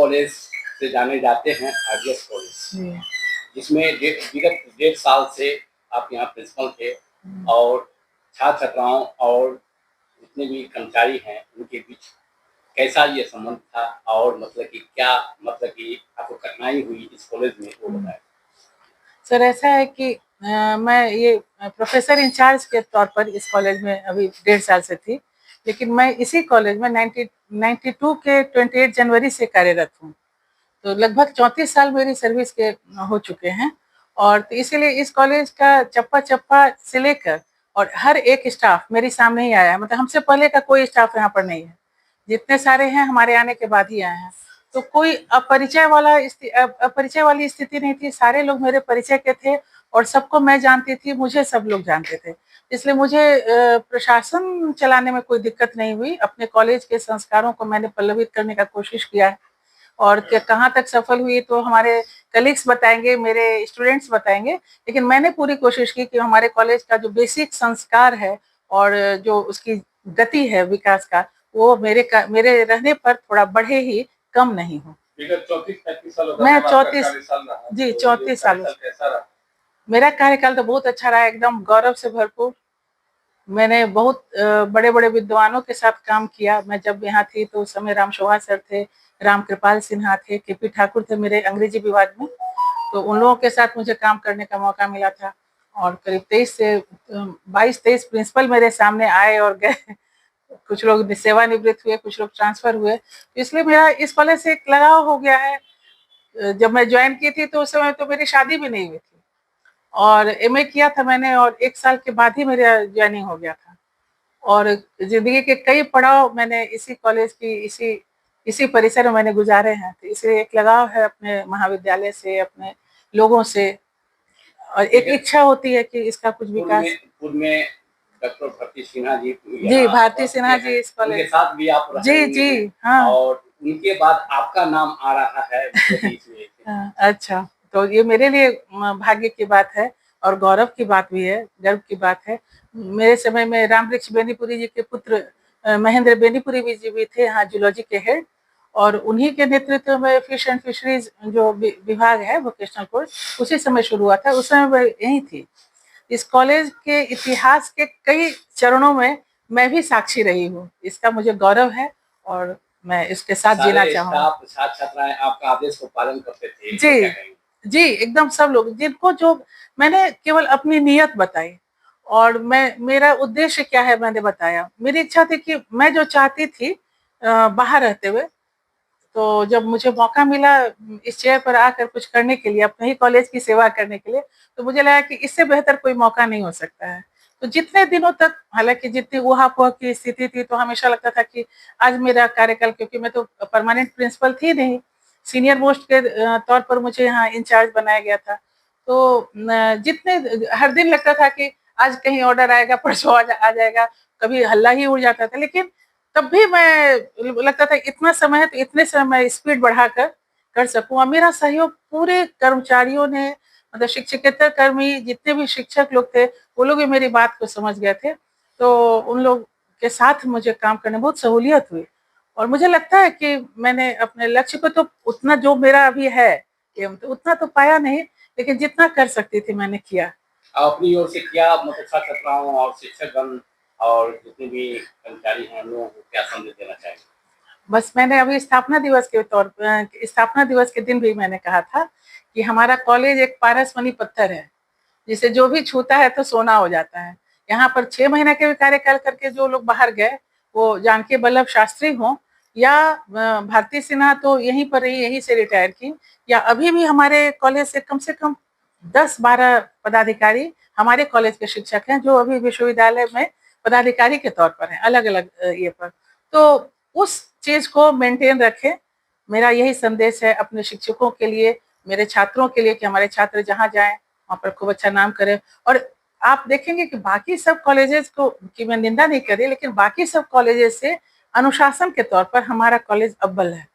College से जाने जाते हैं आरडीएस कॉलेज, जिसमें विगत 1.5 साल से आप यहाँ प्रिंसिपल थे और छात्र छात्राओं और जितने भी कर्मचारी हैं उनके बीच कैसा ये संबंध था और मतलब कि क्या मतलब कि आपको कठिनाई हुई इस कॉलेज में, वो बताएं। सर ऐसा है कि मैं ये प्रोफेसर इंचार्ज के तौर पर इस कॉलेज में अभी 1.5 साल से थी, लेकिन मैं इसी कॉलेज में 92 के 28 जनवरी से कार्यरत हूँ। तो लगभग 34 साल मेरी सर्विस के हो चुके हैं और तो इसीलिए इस कॉलेज का चप्पा-चप्पा से लेकर और हर एक स्टाफ मेरे सामने ही आया है। मतलब हमसे पहले का कोई स्टाफ यहाँ पर नहीं है। जितने सारे हैं हमारे आने के बाद ही आए हैं। तो कोई अपरिचय वाली स्थिति नहीं थी। सारे लोग मेरे परिचय के थे और सबको मैं जानती थी, मुझे सब लोग जानते थे। इसलिए मुझे प्रशासन चलाने में कोई दिक्कत नहीं हुई। अपने कॉलेज के संस्कारों को मैंने पल्लवित करने का कोशिश किया है और कहाँ तक सफल हुई तो हमारे कलीग्स बताएंगे, मेरे स्टूडेंट्स बताएंगे। लेकिन मैंने पूरी कोशिश की कि हमारे कॉलेज का जो बेसिक संस्कार है और जो उसकी गति है विकास का, वो मेरे रहने पर थोड़ा बढ़े ही, कम नहीं हो। विगत 34-35 सालों का मैं 34 जी, तो 34 सालों कैसा रहा? मेरा कार्यकाल तो बहुत अच्छा रहा, एकदम गौरव से भरपूर। मैंने बहुत बड़े-बड़े विद्वानों के साथ काम किया। मैं जब यहाँ थी तो उस समय राम शोभा सर थे, राम कृपाल सिन्हा थे, केपी ठाकुर थे मेरे अंग्रेजी विभाग में। तो उन लोगों के साथ मुझे काम करने का मौका मिला था और करीब 23 से 22-23 प्रिंसिपल मेरे सामने आए और गए। कुछ लोग सेवानिवृत्त हुए, कुछ लोग ट्रांसफर हुए। तो इसलिए मेरा इस कॉलेज से एक लगाव हो गया है। जब मैं ज्वाइन की थी तो उस समय तो मेरी शादी भी नहीं हुई थी और एमए किया था मैंने और 1 साल के बाद ही मेरा ज्वाइनिंग हो गया था। और ज़िंदगी के कई पड़ाव मैंने इसी कॉलेज की इसी परिसर में मैंने गुज़ारे हैं। तो इसलिए एक लगाव है अपने महाविद्यालय से, अपने लोगों से और एक इच्छा होती है कि इसका कुछ विकास। पूर्व में डॉक्टर भारती सिन्हा जी जी, भारती सिन्हा जी इस उनके कॉलेज साथ भी आप रहे जी, होंगे जी, हाँ। और उनके बाद आपका नाम आ रहा है बीच में। अच्छा, तो ये मेरे लिए भाग्य की बात है और गौरव की बात भी है, गर्व की बात है। मेरे समय में रामवृक्ष बेनीपुरी जी के पुत्र महेंद्र बेनीपुरी जी भी थे यहाँ जूलॉजी के हेड और उन्हीं के नेतृत्व में फिश एंड फिशरीज जो विभाग है वोकेशनल कोर्स उसी समय शुरू हुआ था, उस समय मैं यहीं थी। इस कॉलेज के इतिहास के कई चरणों में मैं भी साक्षी रही हूँ, इसका मुझे गौरव है और मैं इसके साथ जीना चाहूँगी। छात्र-छात्राएं आपका आदेश को पालन करते थे, जी, जी, एकदम सब लोग जिनको जो मैंने केवल अपनी नीयत बताई और मेरा उद्देश्य क्या है मैंने बताया। मेरी इच्छा थी कि मैं जो चाहती थी बाहर रहते हुए, तो जब मुझे मौका मिला इस चेयर पर आकर कुछ करने के लिए, अपने ही कॉलेज की सेवा करने के लिए, तो मुझे लगा कि इससे बेहतर कोई मौका नहीं हो सकता है। तो जितने दिनों तक हालाँकि जितनी ऊहा-पोह की स्थिति थी, तो हमेशा लगता था कि आज मेरा कार्यकाल, क्योंकि मैं तो परमानेंट प्रिंसिपल थी नहीं, सीनियर मोस्ट के तौर पर मुझे यहाँ इंचार्ज बनाया गया था। तो जितने हर दिन लगता था कि आज कहीं ऑर्डर आएगा, परसों आ जाएगा, कभी हल्ला ही उड़ जाता था। लेकिन तब भी मैं लगता था इतना समय है तो इतने समय मैं स्पीड बढ़ाकर कर सकूँ और मेरा सहयोग पूरे कर्मचारियों ने, मतलब शिक्षकेतर कर्मी जितने भी शिक्षक लोग थे, वो लोग भी मेरी बात को समझ गए थे। तो उन लोग के साथ मुझे काम करने में बहुत सहूलियत हुई और मुझे लगता है कि मैंने अपने लक्ष्य को तो उतना जो मेरा अभी है एम तो उतना तो पाया नहीं, लेकिन जितना कर सकती थी मैंने किया। अपनी ओर से क्या मतलब छात्र-छात्राओं और शिक्षकगण और जितने भी कर्मचारी हैं, उन लोगों को क्या संदेश देना चाहेंगे? बस मैंने अभी स्थापना दिवस के दिन भी मैंने कहा था कि हमारा कॉलेज एक पारसमणि पत्थर है, जिसे जो भी छूता है तो सोना हो जाता है। यहाँ पर 6 महीने के भी कार्यकाल करके जो लोग बाहर गए, वो जानकी वल्लभ शास्त्री हों या भारती सिन्हा तो यहीं पर रही, यहीं से रिटायर की, या अभी भी हमारे कॉलेज से कम 10-12 पदाधिकारी हमारे कॉलेज के शिक्षक हैं, जो अभी विश्वविद्यालय में पदाधिकारी के तौर पर हैं, अलग-अलग ये पर। तो उस चीज़ को मेंटेन रखें, मेरा यही संदेश है अपने शिक्षकों के लिए, मेरे छात्रों के लिए कि हमारे छात्र जहाँ जाएँ, वहाँ पर खूब अच्छा नाम करें। और आप देखेंगे कि बाकी सब कॉलेजेस को की मैं निंदा नहीं कर रही, लेकिन बाकी सब कॉलेजेस से अनुशासन के तौर पर हमारा कॉलेज अव्वल है,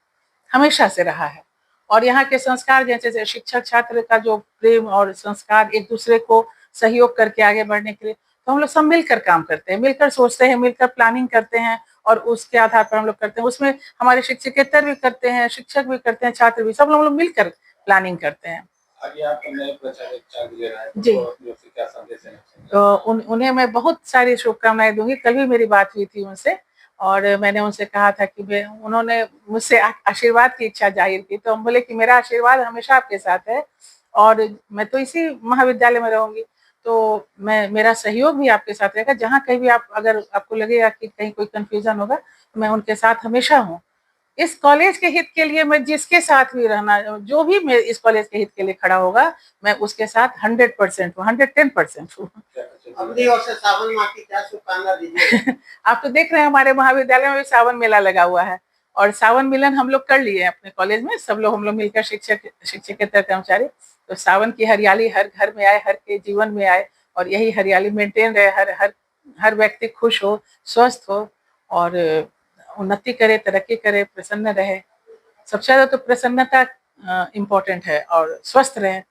हमेशा से रहा है। और यहाँ के संस्कार जैसे शिक्षक छात्र का जो प्रेम और संस्कार, एक दूसरे को सहयोग करके आगे बढ़ने के लिए, तो हम लोग सब मिलकर काम करते हैं, मिलकर सोचते हैं, मिलकर प्लानिंग करते हैं और उसके आधार पर हम लोग करते हैं। उसमें हमारे शिक्षकेतर भी करते हैं, शिक्षक भी करते हैं, छात्र भी, सब लोग मिलकर प्लानिंग करते हैं। आगे आप नए प्रचारक ले रहे हैं जी। तो अपनी ओर से क्या संदेश देना चाहेंगे? तो उन्हें मैं बहुत सारी शुभकामनाएं दूंगी। कल भी मेरी बात हुई थी उनसे और मैंने उनसे कहा था कि उन्होंने मुझसे आशीर्वाद की इच्छा जाहिर की, तो हम बोले कि मेरा आशीर्वाद हमेशा आपके साथ है और मैं तो इसी महाविद्यालय में रहूंगी, तो मेरा सहयोग भी आपके साथ रहेगा। जहाँ कहीं भी आप, अगर आपको लगेगा कि कहीं कोई कंफ्यूजन होगा, मैं उनके साथ हमेशा हूँ। इस कॉलेज के हित के लिए मैं जिसके साथ भी रहना, जो भी मैं इस कॉलेज के हित के लिए खड़ा होगा, मैं उसके साथ 100% हूँ, 110% हूँ। अपनी ओर से सावन माह की क्या शुभकामना दीजिए? आप तो देख रहे हैं हमारे महाविद्यालय में भी सावन मेला लगा हुआ है और सावन मिलन हम लोग कर लिए हैं अपने कॉलेज में, सब लोग, हम लोग मिलकर शिक्षकेतर कर्मचारी। तो सावन की हरियाली हर घर में आए, हर के जीवन में आए और यही हरियाली मेंटेन रहे, हर हर हर व्यक्ति खुश हो, स्वस्थ हो और उन्नति करे, तरक्की करे, प्रसन्न रहे। सबसे ज्यादा तो प्रसन्नता इम्पोर्टेंट है और स्वस्थ रहे।